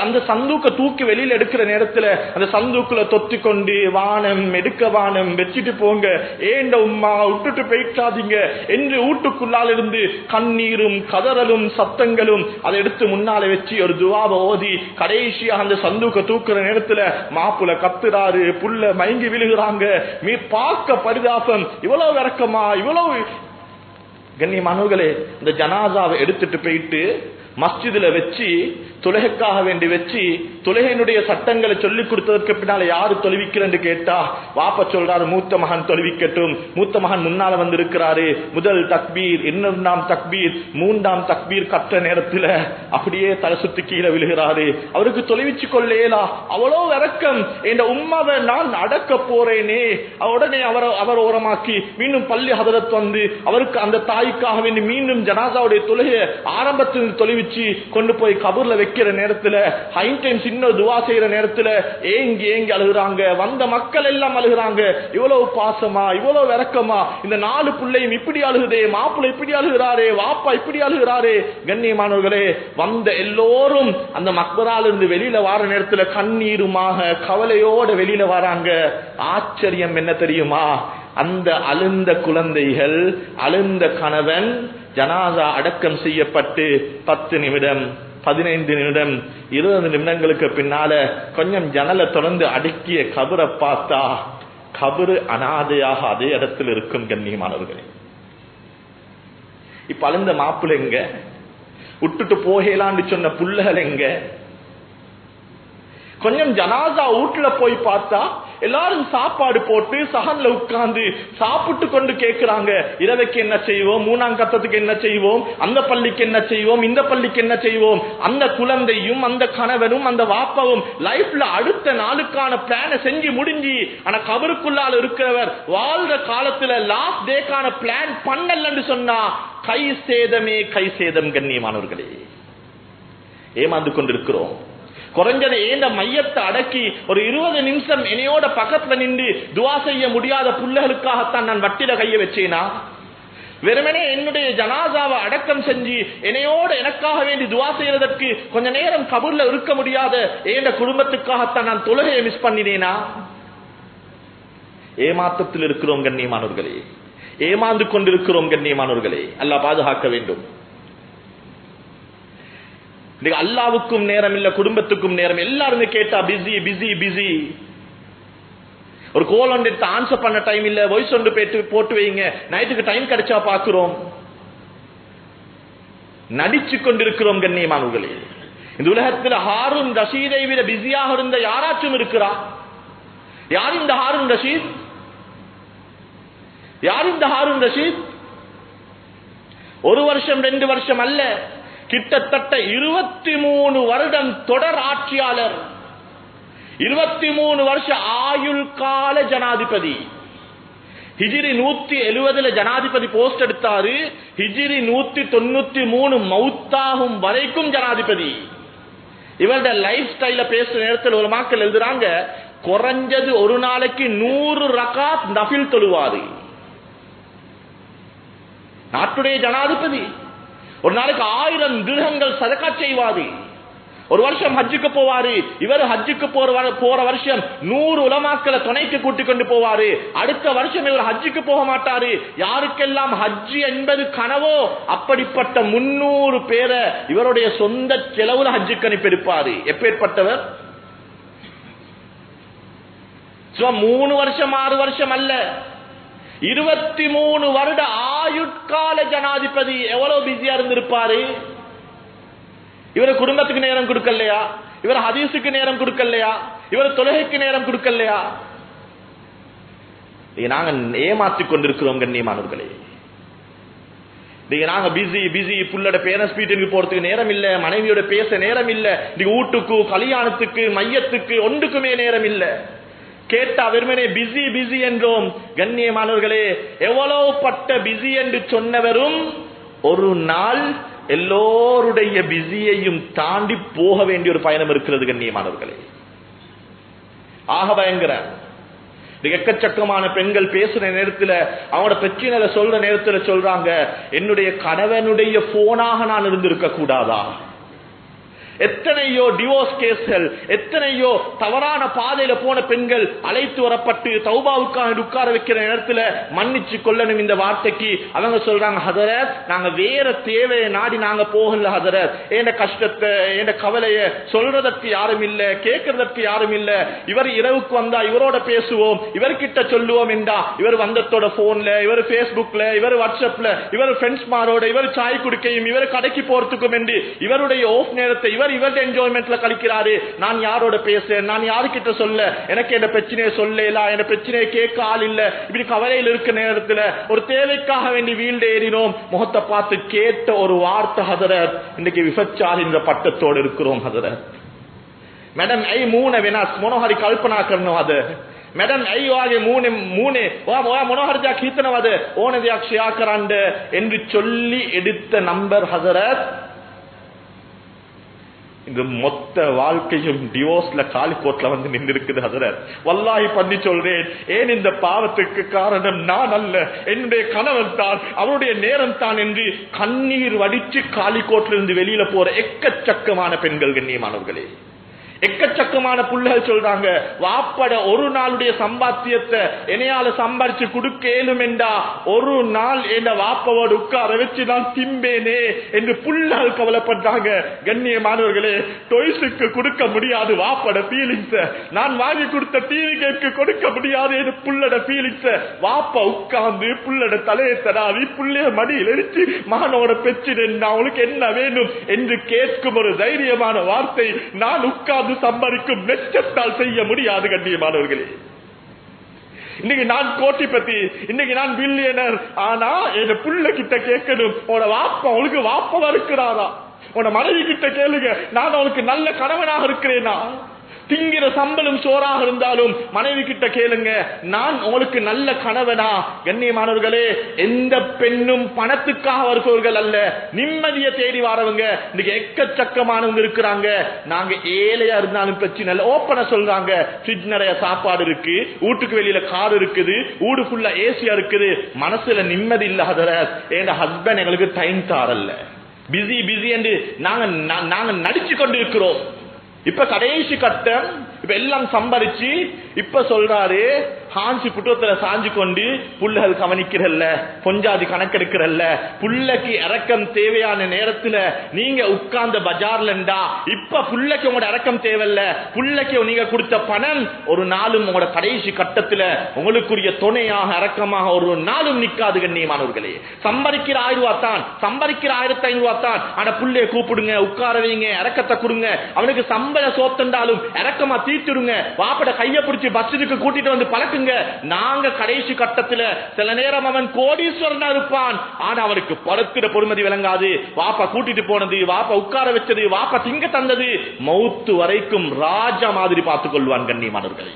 அந்த சந்தூக்க தூக்கி வெளியில எடுக்கிற நேரத்துல அந்த சந்தூக்குல தொத்தி கொண்டு வானம் எடுக்க வானம் வச்சுட்டு போங்க, ஏண்ட உம்மா விட்டுட்டு போயிட்டாதீங்க என்று வீட்டுக்குள்ளால இருந்து கண்ணீரும் கதறலும் சத்தங்களும் அதை எடுத்து முன்னால வச்சு ஒரு துவாவை ஓதி கடைசியா அந்த சந்தூக்க தூக்குற நேரத்துல மாப்புல கத்துறாரு, புள்ள மயங்கி விழுகிறாங்க. பார்க்க பரிதாபம். இவ்வளவு இறக்கமா, இவ்வளவு கண்ணியமானவர்களே. இந்த ஜனாசாவை எடுத்துட்டு போயிட்டு மஸ்ஜிதுல வச்சு தொழுகைக்காக வேண்டி வச்சு தொழுகையினுடைய சட்டங்களை சொல்லி கொடுத்ததற்கு பின்னால யாரு தொழுவிக்கிறேன்னு கேட்டா வாப்பா சொல்றாரு, மூத்த மகன் தொழுவிக்கட்டும். மூத்த மகன் முன்னால வந்து இருக்கிறாரு. முதல் தக்பீர், 2ஆம் தக்பீர், 3ஆம் தக்பீர் கற்ற நேரத்துல அப்படியே தலை சுத்தி கீழே விழுகிறாரு. அவருக்கு தொலைவிச்சு கொள்ளேலா, அவ்வளோ இறக்கம். இந்த உம்மாவை நான் அடக்க போறேனே. உடனே அவர் ஓரமாக்கி மீண்டும் பள்ளி ஹதரத் வந்து அவருக்கு அந்த தாய்க்காக வேண்டி மீண்டும் ஜனாசாவுடைய தொழுகை ஆரம்பத்தில் தொலைவிச்சு கொண்டு போய் கபூர்ல வைக்கிற நேரத்துல ஹைன் டைம்ஸ் இன்னொரு துவா செய்யற நேரத்துல ஏங்கி ஏங்கி அழுகுறாங்க. வந்த மக்கள் எல்லாம் அழுகுறாங்க. இவ்வளவு பாசமா, இவ்வளவு இறக்கமா, இந்த 4 பிள்ளையும் இப்படி அழுகுதே, மாப்பிள்ளை இப்படி அழுகிறாரே, வாப்பா இப்படி அழுகிறாரே. கண்ணியமானவர்களே, வந்த எல்லோரும் அந்த மக்பரால இருந்து வெளியில வார நேரத்துல கண்ணீருமாக கவலையோட வெளியில வராங்க. ஆச்சரியம் என்ன தெரியுமா? அந்த அழுந்த குழந்தைகள், அழுந்த கணவன் ஜனாசா அடக்கம் செய்யப்பட்டு 10 நிமிடம், 15 நிமிடம், 20 நிமிடங்களுக்கு பின்னால கொஞ்சம் ஜன்னலை தொடர்ந்து அடுக்கிய கபரை பார்த்தா கபரு அனாதையாக அதே இடத்தில் இருக்கும். கண்ணியமானவர்களே, இப்ப அழுந்த மாப்பிள்ளை எங்க? விட்டுட்டு போகலான்னு சொன்ன புள்ளகள் எங்க? கொஞ்சம் ஜனாசா வீட்டுல போய் பார்த்தா எல்லாரும் சாப்பாடு போட்டு சஹன்ல உட்கார்ந்து சாப்பிட்டு கொண்டு கேட்கிறாங்க, இரவைக்கு என்ன செய்வோம், 3ஆம் கட்டத்துக்கு என்ன செய்வோம், அந்த பள்ளிக்கு என்ன செய்வோம், இந்த பள்ளிக்கு என்ன செய்வோம். அந்த குழந்தையும் அந்த கணவனும் அந்த வாப்பாவும் லைஃப்ல அடுத்த நாளுக்கான பிளான செஞ்சு முடிஞ்சு, ஆனா கபருக்குள்ளால் இருக்கிறவர் வாழ்ற காலத்துல லாஸ்ட் டேக்கான பிளான் பண்ணலன்னு சொன்னா கை சேதமே கை சேதம். கண்ணியமானவர்களே, ஏமாந்து கொண்டிருக்கிறோம். குறைஞ்சது ஏந்த மையத்தை அடக்கி ஒரு 20 நிமிஷம் என்னையோட பக்கத்துல நின்று துவா செய்ய முடியாத புள்ளைகளுக்காகத்தான் நான் வட்டில கைய வச்சேனா? வெறுமனே என்னுடைய ஜனாசாவை அடக்கம் செஞ்சு என்னையோட எனக்காக வேண்டி துவா செய்யறதற்கு கொஞ்ச நேரம் கபூர்ல இருக்க முடியாத ஏண்ட குடும்பத்துக்காகத்தான் நான் தொழுகையை மிஸ் பண்ணினேனா? ஏமாற்றத்தில் இருக்கிறோம் கண்ணியமானவர்களே, ஏமாந்து கொண்டிருக்கிறோம் கண்ணியமானவர்களே. அல்லாஹ் பாதுகாக்க வேண்டும். அல்லாவுக்கும் நேரம் இல்ல, குடும்பத்துக்கும் நேரம். எல்லாருமே கேட்டா பிஸி பிஸி பிஸி. ஒரு கோல் ஒன்று எடுத்து ஆன்சர் பண்ண டைம் இல்ல, வாய்ஸ் ஒன்று போட்டு வைங்க, நைட்டுக்கு டைம் கிடைச்சா பாக்குறோம். நடிச்சு கொண்டிருக்கிறோம் கண்ணியமானவர்களே. இந்த உலகத்தில் ஹாரூன் ரஷீதை விட பிஸியாக இருந்த யாராச்சும் இருக்கிறா? யார் இந்த ஹாரூன் ரஷீத்? யார் இந்த ஹாரூன் ரஷீத்? ஒரு வருஷம் 2 வருஷம் அல்ல, கிட்டத்தட்ட 23 வருடம் தொடர் ஆட்சியாளர், 23 வருஷ ஆயுள் கால ஜனாதிபதி. ஹிஜ்ரி 170 ஜனாதிபதி போஸ்ட் எடுத்தாரு, ஹிஜ்ரி 193 மௌத்தாகும் வரைக்கும் ஜனாதிபதி. இவருடைய லைஃப் ஸ்டைல பேசுற நேரத்தில் ஒரு மக்கள் எழுதுறாங்க, குறைஞ்சது ஒரு நாளைக்கு 100 ரகாத் நஃபில் தொழுவாரு. நாட்டுடைய ஜனாதிபதி ஒரு நாளைக்கு 1000 திர்ஹங்கள் சதகா செய்வாரு. ஒரு வருஷம் ஹஜ்ஜுக்கு போவாரு. இவர் ஹஜ்ஜுக்கு போற வருஷம் 100 உலமாக்களை துணைக்கு கூட்டிக் கொண்டு போவாரு. அடுத்த வருஷம் இவர் ஹஜ்ஜுக்கு போக மாட்டாரு. யாருக்கெல்லாம் ஹஜ்ஜி என்பது கனவோ அப்படிப்பட்ட 300 பேரை இவருடைய சொந்த செலவுல ஹஜ்ஜுக்கு அனுப்பியிருப்பாரு. எப்பேற்பட்டவர்! 3 வருஷம் 6 வருஷம் அல்ல, 23 வருட ஆயுட்கால ஜனாதிபதி. எவ்வளவு பிஸியா இருந்திருப்பாரு! இவர குடும்பத்துக்கு நேரம் கொடுக்கலையா? இவர் ஹதீஸுக்கு நேரம் கொடுக்கலையா? இவர் தொழுகைக்கு நேரம் கொடுக்கலையா? நாங்க ஏமாற்றிக் கொண்டிருக்கிறோம் கண்ணியமானவர்களே. நாங்க பிஸி பிஸி. புள்ளோட பேரண்ட்ஸ் மீட்டிங்கு போறதுக்கு நேரம் இல்ல, மனைவியோட பேச நேரம் இல்ல, வீட்டுக்கு கல்யாணத்துக்கு மையத்துக்கு ஒன்றுக்குமே நேரம் இல்ல. கேட்டா வெறுமனே பிஸி பிஸி என்றோம். கண்ணியமானவர்களே, எவ்வளவு பட்ட பிஸி என்று சொன்னவரும் ஒரு நாள் எல்லோருடைய பிஸியையும் தாண்டி போக வேண்டிய ஒரு பயணம் இருக்கிறது கண்ணியமானவர்களே. ஆக பயங்கர எக்கச்சக்கமான பெண்கள் பேசுற நேரத்தில் அவங்களோட பிரச்சனையில சொல்ற நேரத்தில் சொல்றாங்க, என்னுடைய கணவனுடைய போனாக நான் இருந்திருக்க கூடாதா? எத்தனையோ டிவோர்ஸ் கேஸ்கள், எத்தனையோ தவறான பாதையில போன பெண்கள் அழைத்து வரப்பட்டு தௌபாவுக்காக உட்கார வைக்கிற நேரத்தில் மன்னிச்சு கொள்ளணும் இந்த வார்த்தைக்கு. அவங்க சொல்றாங்க, ஹதரத் நாங்க வேற தேவையை நாடி நாங்க போகல ஹதரத், என் கஷ்டத்தை என் கவலைய சொல்றதற்கு யாரும் இல்ல, கேட்கறதற்கு யாரும் இல்ல. இவர் இரவுக்கு வந்தா இவரோட பேசுவோம், இவர்கிட்ட சொல்லுவோம் என்றா இவர் வந்தத்தோட போன்ல, இவர் பேஸ்புக்ல, இவர் வாட்ஸ்அப்ல, இவர் ஃப்ரெண்ட்ஸ் மாரோட, இவர் சாய் குடிக்கையும், இவர் கடைக்கு போறதுக்கும் என்று இவருடைய ஆஃப் நேரத்தை இவருடைய என்ஜாய்மெண்ட்ல கழிக்கிறாரு. நான் யாரோட பேச, நான் யாருக்கிட்ட சொல்ல, எனக்கு என்ன பிரச்சனையை சொல்லலாம், என்ன பிரச்சனையை கேட்க ஆள் இல்ல. இப்படி கவலையில் இருக்க நேரத்தில் ஒரு தேவைக்காக வேண்டி வீல்டு ஏறினோம். முகத்தை பார்த்து கேட்ட ஒரு வார்த்தை ஹதரத், இன்னைக்கு விபச்சாரின்ற பட்டத்தோடு இருக்கிறோம் ஹதரத். मैडम ऐ मूने विनाश मनोहरी कल्पना करनवाद मैडम ऐ आगे मूने मूने मनोहर जा खीतनवाद ओने जा क्षया करंड என்று சொல்லி எடுத்த நம்பர் ஹஜரத் இந்த மொத்த வாழ்க்கையும் டிவோர்ஸ்ல காலிக்கோட்ல வந்து நின்றிருக்குது ஹஜரத். வல்லாஹி பண்ணி சொல்றேன், ஏன் இந்த பாவத்துக்கு காரணம் நான் அல்ல, என்னுடைய கணவன் தான், அவருடைய நேரம் தான் என்று கண்ணீர் வடிச்சு காலிக்கோட்ல இருந்து வெளியில போற எக்கச்சக்கமான பெண்கள் கண்ணியமானவர்களே, எக்கச்சக்கமான புள்ளைகள் சொல்றாங்க, வாப்பட ஒரு நாளுடைய சம்பாத்தியத்தை என்னையால சம்பாதிச்சு கொடுக்க ஏலும் என்றா ஒரு நாள் என்ன வாப்பவோடு உட்கார வச்சு நான் திம்பேனே என்று புள்ளைகள் கவலைப்படுறாங்க. கண்ணியமானவர்களே, டொய்ஸுக்கு கொடுக்க முடியாது வாப்பட ஃபீலிங்ஸ், நான் வாங்கி கொடுத்த டிவி கேக்கு கொடுக்க முடியாது என்று புள்ளட ஃபீலிங்ஸ், வாப்பா உட்கார்ந்து புள்ளட தலையை தடாவி புள்ளைய மடியில் எரிச்சு மகனோட பெற்றிருந்தா அவளுக்கு என்ன வேணும் என்று கேட்கும் ஒரு தைரியமான வார்த்தை நான் உட்கார்ந்து சம்பாதிக்கும் வெச்சத்தால் செய்ய முடியாது. கண்ணியமானவர்களே, இன்னைக்கு நான் கோட்டிபதி, இன்னைக்கு நான் பில்லியனர், ஆனா என் புள்ள கிட்ட கேட்கணும், உன வாப்பா அவளுக்கு வாப்பவா இருக்கிறாரா, உன மனைவி கிட்ட கேளுங்க, நான் அவளுக்கு நல்ல கணவனாக இருக்கிறேனா, திங்கிற சம்பளம் சோறாக இருந்தாலும் மனைவி கிட்ட கேளுங்க, நான் உங்களுக்கு நல்ல கணவனா? கண்ணியமானவர்களே, எந்த பெண்ணும் பணத்துக்காக வருபவர்கள் அல்ல, நிம்மதியை தேடி வரவங்க. இன்னைக்கு எக்கச்சக்கமானவங்க இருக்கிறாங்க. நாங்க ஏழையா இருந்தாலும் பிரச்சனை இல்லை, ஓப்பனா சொல்றாங்க. ஃப்ரிட்ஜ் நிறைய சாப்பாடு இருக்கு, வீட்டுக்கு வெளியில கார் இருக்குது, வீடு ஃபுல்லா ஏசியா இருக்குது, மனசுல நிம்மதி இல்லாத என் ஹஸ்பண்ட் எங்களுக்கு டைம் தாரல்ல, பிஸி பிஸி என்று நாங்க நடிச்சு கொண்டு இருக்கிறோம். இப்ப கடைசி கட்டம், இப்ப எல்லாம் சம்பாரிச்சு இப்ப சொல்றாரு, ஹாஞ்சி புட்டத்துல சாஞ்சு கொண்டு புள்ளகள் கவனிக்கிறல்ல, பொஞ்சாதி கணக்கெடுக்கிறல்ல, புள்ளக்கு இறக்கம் தேவையான நேரத்துல நீங்க உட்கார்ந்த பஜார்லண்டா, இப்ப புள்ளக்கு உங்களோட இறக்கம் தேவையில்ல, புள்ளக்கு நீங்க கொடுத்த பணம் ஒரு நாளும் உங்களோட கடைசி கட்டத்துல உங்களுக்குரிய துணையாக இறக்கமாக ஒரு நாளும் நிக்காது. கண்ணியமானவர்களே, சம்பாதிக்கிற 1000 ரூபாய் தான், சம்பாதிக்கிற 1500 ரூபாய் தான். ஆனா புள்ளைய கூப்பிடுங்க, உட்கார வைங்க, இறக்கத்தை கொடுங்க, அவனுக்கு சம்பள சோத்தண்டாலும் இறக்கமா தீர்த்துடுங்க, வாப்பட கைய பிடிச்சி பஸ்ஸுக்கு கூட்டிட்டு வந்து பழக்குங்க. நாங்க கடைசி கட்டத்துல சில நேரம் அவன் கோடீஸ்வரனா இருப்பான், ஆனா அவனுக்கு படுத்துற பொறுமதி விளங்காது. வாப்பா கூட்டிட்டு போனது, வாப்பா உட்கார வச்சது, வாப்பா திங்க தந்தது, மௌத்து வரைக்கும் ராஜா மாதிரி பார்த்துக் கொள்வான். கண்ணியமானவர்களே,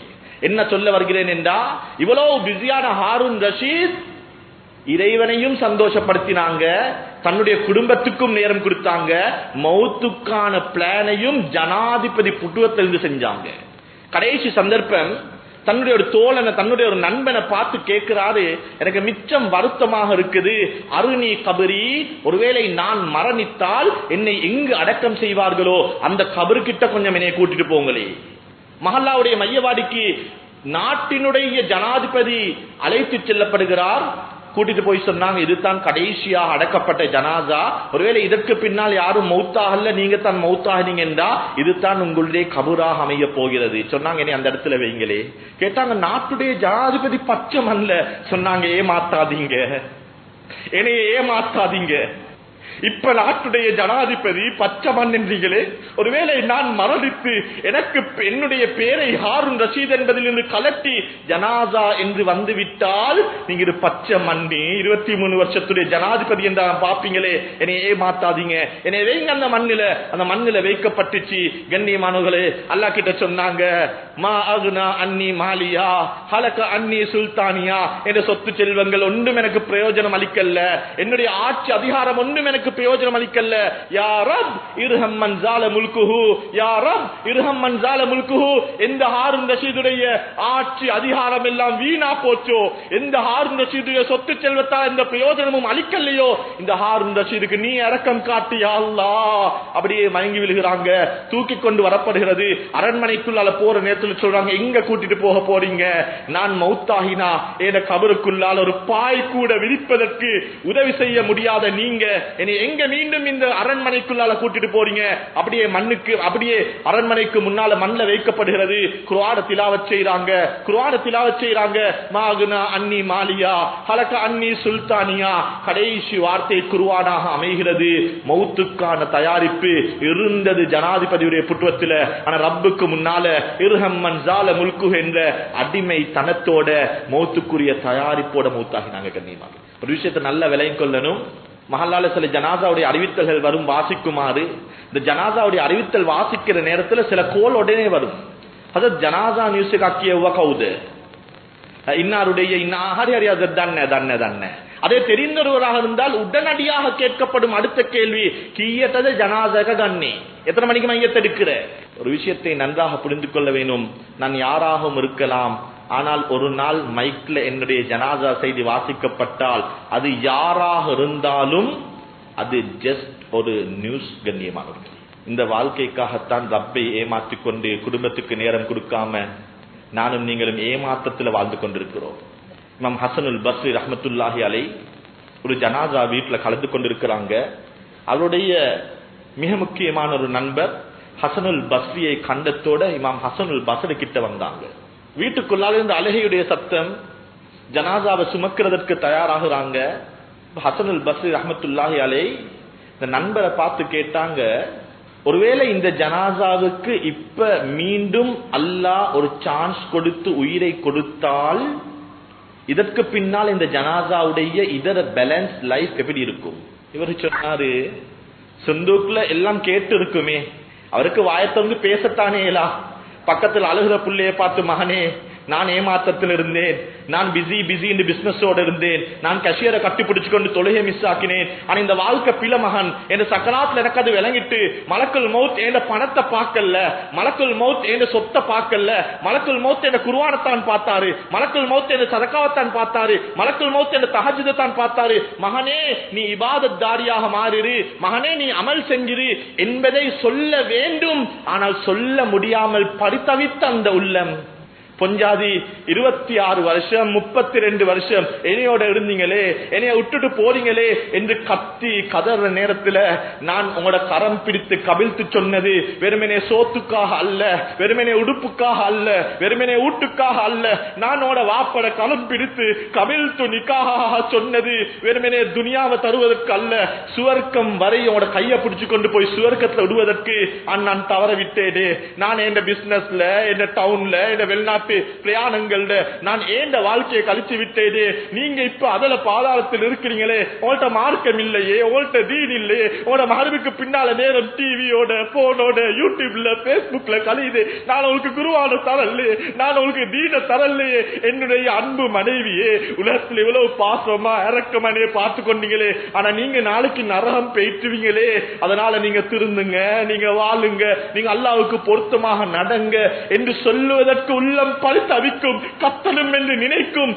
என்ன சொல்ல வருகிறேன் என்றா, இவ்வளவு பிஸியான ஹாரூன் ரஷீத் இறைவனையும் சந்தோஷப்படுத்தினாங்க, தன்னுடைய குடும்பத்துக்கும் நேரம் கொடுத்தாங்க, மௌத்துக்கான பிளானையும் ஜனாதிபதி புட்டுவத்திலிருந்து செஞ்சாங்க. கடைசி சந்தர்ப்பம், தன்னுடைய ஒரு தோழனை, தன்னுடைய ஒரு நண்பனை பார்த்து கேட்கிறாரு, எனக்கு மிச்சம் வருத்தமாக இருக்குது, அருணி கபரி, ஒருவேளை நான் மரணித்தால் என்னை எங்கு அடக்கம் செய்வார்களோ அந்த கபரு கிட்ட கொஞ்சம் என்னை கூட்டிட்டு போங்களே. மஹல்லாவுடைய மையவாடிக்கு நாட்டினுடைய ஜனாதிபதி அழைத்து செல்லப்படுகிறார். கூட்டிட்டு போய் சொன்னாங்க, இதுதான் கடைசியாக அடக்கப்பட்ட ஜனாசா, ஒருவேளை இதற்கு பின்னால் யாரும் மௌத்தாகல, நீங்க தான் மௌத்தாகினீங்க என்றா இதுதான் உங்களுடைய கபூராக அமைய போகிறது. சொன்னாங்க, என்னை அந்த இடத்துல வைங்களே. கேட்டாங்க, நாட்டுடைய ஜனாதிபதி பச்சை மண்ல. சொன்னாங்க, ஏமாத்தாதீங்க, என்னைய ஏமாத்தாதீங்க, இப்ப நாட்டுடைய ஜனாதிபதி பச்சை மண் என்றீங்களே, ஒருவேளை நான் மரணித்து எனக்கு என்னுடைய பேரை ஹாரூன் ரஷீத் என்பதிலிருந்து கலட்டி ஜனாசா என்று வந்துவிட்டால் நீங்க இது பச்சை மண்ணி 23 வருஷத்துடைய ஜனாதிபதி என்ற பாப்பீங்களே, என்னை ஏமாத்தாதீங்க, என்னை வைங்க அந்த மண்ணில வைக்கப்பட்டுச்சு. கண்ணியமானவர்களே, அல்லாஹ் கிட்ட சொன்னாங்க, மா அகுனா அன்னி மாலியா ஹலக அன்னி சுல்தானியா, என்ற சொத்து செல்வங்கள் ஒன்றும் எனக்கு பிரயோஜனம் அளிக்கல்ல, என்னுடைய ஆட்சி அதிகாரம் ஒன்றும் எனக்கு பிரயோஜனம் அளிக்கல்ல. யா ரப் இர்ஹம் மன் ஸால முல்குஹு, யா ரப் இர்ஹம் மன் ஸால முல்குஹு. எந்த ஹாரூன் ரஷீதுடைய ஆட்சி அதிகாரம் எல்லாம் வீணா போச்சோ, எந்த ஹாரூன் ரஷீதுடைய சொத்து செல்வத்தால் எந்த பிரயோஜனமும் அளிக்கலையோ, இந்த ஹாரூன் ரஷீதுக்கு நீ இரக்கம் காட்டு யா அல்லாஹ். அப்படியே மயங்கி விழுகிறாங்க. தூக்கி கொண்டு வரப்படுகிறது. அரண்மனைக்குள்ளால போற நேரத்தில் சொல்றாங்க, எங்க கூட்டிட்டு போக போறீங்க? நான் மௌத்தாகினா என் கபருக்குள்ளால் ஒரு பாய் கூட விரிப்பதற்கு உதவி செய்ய முடியாத நீங்க என்னை எங்க மீண்டும் இந்த அரண்மனைக்குள்ளால கூட்டிட்டு போறீங்க? அப்படியே அரண்மனைக்கு முன்னால மண்ல வைக்கப்படுகிறது. குர்ஆன் திலாவத் செய்றாங்க, மாகுனா அன்னி மாலியா ஹலக அன்னி சுல்தானியா. கடைசி வார்த்தை குர்ஆனாக அமைகிறது. மௌத்துக்கான தயாரிப்பு இருந்தது ஜனாதிபதியுடைய புட்டுவத்தில். ஆனா ரப்புக்கு முன்னால இர்ஹம் மன் ஸால முல்கு என்ற அடிமை தனத்தோட மௌத்துக்குரிய தயாரிப்போட மௌத்தாகினாங்க. கண்ணியமாக ஒரு விஷயத்தை நல்ல விலையும் கொள்ளணும். மஹல்லால சில ஜனாசாவுடைய அறிவித்தல்கள் வரும் வாசிக்குமாறு. இந்த ஜனாசாவுடைய அறிவித்தல் வாசிக்கிற நேரத்தில் சில கோல் உடனே வரும். அதாவது ஜனாசா நியூஸுக்கு ஆக்கிய கவுது இன்னாருடைய அதே தெரிந்தொருவராக இருந்தால் உடனடியாக கேட்கப்படும் அடுத்த கேள்வி, கீயத்தது ஜனாசக கண்ணி, எத்தனை மணிக்கு மையத்தெடுக்கிற? ஒரு விஷயத்தை நன்றாக புரிந்து கொள்ள வேணும். நான் யாராகவும் இருக்கலாம், ஆனால் ஒரு நாள் மைக்ல என்னுடைய ஜனாசா செய்தி வாசிக்கப்பட்டால் அது யாராக இருந்தாலும் அது ஜஸ்ட் ஒரு நியூஸ். கண்ணியமானவர்கள், இந்த வாழ்க்கைக்காகத்தான் ரப்பை ஏமாற்றிக் கொண்டு குடும்பத்துக்கு நேரம் கொடுக்காம நானும் நீங்களும் ஏமாற்றத்தில் வாழ்ந்து கொண்டிருக்கிறோம். இமாம் ஹசனுல் பஸ்ரி ரஹ்மத்துல்லாஹி அலை ஒரு ஜனாசா வீட்டில் கலந்து கொண்டிருக்கிறாங்க. அவருடைய மிக முக்கியமான ஒரு நண்பர் ஹசனுல் பஸ்ரியை கண்டத்தோட இமாம் ஹசனுல் பஸ்ரி கிட்ட வந்தாங்க. வீட்டுக்குள்ளால இருந்து அழுகையுடைய சத்தம். ஜனாசாவை சுமக்கிறதற்கு தயாராகிறாங்க. ஹசனுல் பஸ்ரி ரஹ்மத்துல்லாஹி அலை இந்த நண்பரை பார்த்து கேட்டாங்க, ஒருவேளை இந்த ஜனாசாவுக்கு இப்ப மீண்டும் அல்லாஹ் ஒரு சான்ஸ் கொடுத்து உயிரை கொடுத்தால் இதற்கு பின்னால் இந்த ஜனாசாவுடைய இதர பேலன்ஸ் லைஃப் எப்படி இருக்கும்? இவர் சொன்னாரு, சொந்தூக்குல எல்லாம் கேட்டு இருக்குமே, அவருக்கு வாயத்தொந்து பேசத்தானே எல்லாம், பக்கத்தில் அழுகிற புள்ளைய பார்த்து, மகனே நான் ஏமாற்றத்தில் இருந்தேன், நான் பிஸி என்று பிசினஸோட இருந்தேன், நான் கஷியரை கட்டி பிடிச்சு கொண்டு தொழுகை மிஸ் ஆக்கினேன், ஆனா இந்த வாழ்க்கை பில மகன் என்ற சக்கராத்துல எனக்கு அது விளங்கிட்டு, மலக்குல் மௌத் என்ற பணத்தை பார்க்கல, மலக்குல் மௌத் என்ற சொத்தை பார்க்கல, மலக்குல் மௌத் என்ற குர்ஆனைத்தான் பார்த்தாரு, மலக்குல் மௌத் என்ற சதகாவத்தான் பார்த்தாரு, மலக்குல் மௌத் என்ற தஹஜ்ஜுதைத்தான் பார்த்தாரு. மகனே நீ இபாதத் தாரியாக மாறிரு, மகனே நீ அமல் செஞ்சிரு என்பதை சொல்ல வேண்டும். ஆனால் சொல்ல முடியாமல் பரிதவித்த அந்த உள்ளம், பொஞ்சாதி 26 வருஷம் 32 வருஷம் என்னையோட இருந்தீங்களே, என்னைய விட்டுட்டு போறீங்களே என்று கத்தி கதற நேரத்துல நான் உங்களோட கரம் பிடித்து கவிழ்த்து சொன்னது வெறுமனே சோத்துக்காக அல்ல, வெறுமனே உடுப்புக்காக அல்ல, வெறுமனே ஊட்டுக்காக அல்ல. நான் உங்களோட வாப்பட கரம் பிடித்து கவிழ்த்து நிக்காக சொன்னது வெறுமனே துனியாவை தருவதற்கு அல்ல, சுவர்க்கம் வரை உங்களோட கையை பிடிச்சு கொண்டு போய் சுவர்க்கத்துல விடுவதற்கு நான் தவற விட்டேனே. நான் என் பிசினஸ்ல, என் டவுன்ல, என் வெளிநாட்டு பிரயாணங்கள்ல நான் ஏண்ட வாழ்க்கையை கழிச்சு விட்டேனே. நீங்க இப்ப அதுல பாதாளத்தில் இருக்கிறீங்களே, உங்கள்ட்ட மார்க்கம் இல்லையே, உங்கள்ட்ட தீன் இல்லையே, உங்களோட மகனுக்கு பின்னால நேரம் டிவியோட போனோட யூடியூப்ல பேஸ்புக்ல கழியுது. நான் உங்களுக்கு குருவான தரலையே, நான் உங்களுக்கு தீன தரலையே. என்னுடைய அன்பு மனைவியே, உலகத்தில் இவ்வளவு பாசமா இறக்கமானே பார்த்து கொண்டீங்களே, ஆனா நீங்க நாளைக்கு நரகம் பெய்ற்றுவீங்களே. அதனால நீங்க திருந்துங்க, நீங்க வாழுங்க, நீங்க அல்லாஹ்வுக்கு பொருத்தமாக நடங்க என்று சொல்லுவதற்கு உள்ளம் பரிதவிக்கும், கத்தலும் என்று நினைக்கும்.